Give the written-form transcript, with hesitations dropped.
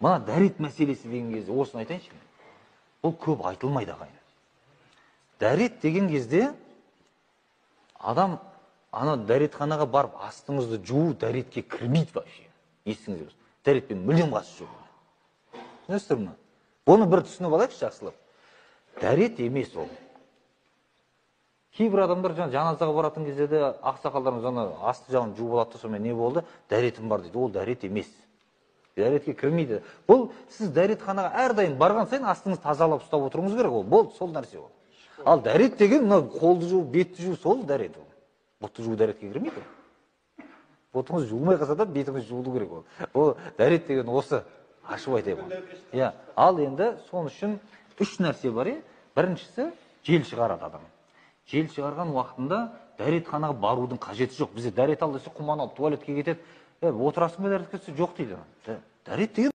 Мына дәрет мәселесі деген кезде осыны айтайыншы. Бұл көп айтылмайды ағайын. Дәрет деген кезде адам ана дәретханаға барып астыңызды жуу дәретке кірмейді вообще. Есіңізде болсын. Дәретпен мүлдем қатысы жоқ. Түсінесіздер ме? Оны бір түсініп алайықшы жақсылап. Дәрет емес ол. Кейбір адамдар жаназаға баратын кезде де ақсақалдарымыз ана асты жағын жуып алады, сонымен не болды? Дәретім бар дейді. Ол дәрет емес. Дәретке кірмейді. Бұл сіз дәретханаға әрдайым барған сайын астыңызды тазалап ұстап отыруыңыз керек ол. Болды, сол нәрсе ол. Ал дәрет деген мына қолды жуу, бетті жуу, сол дәрет ол. Бұтты жуу дәретке кірмейді. Бұтыңыз жуылмай қалса да бетіңіз жуылу керек ол. Ол дәрет деген осы. Ашып айтайын. Иә. Ал енді соның үшін үш нәрсе бар, біріншісі жел шығарады адам. Жел шығарған уақытында дәретханаға барудың қажеті жоқ. Бізде дәрет ал десе құман алып туалетке кетеді. Отырасың ба дәретке? Жоқ дейді. Дәрет деген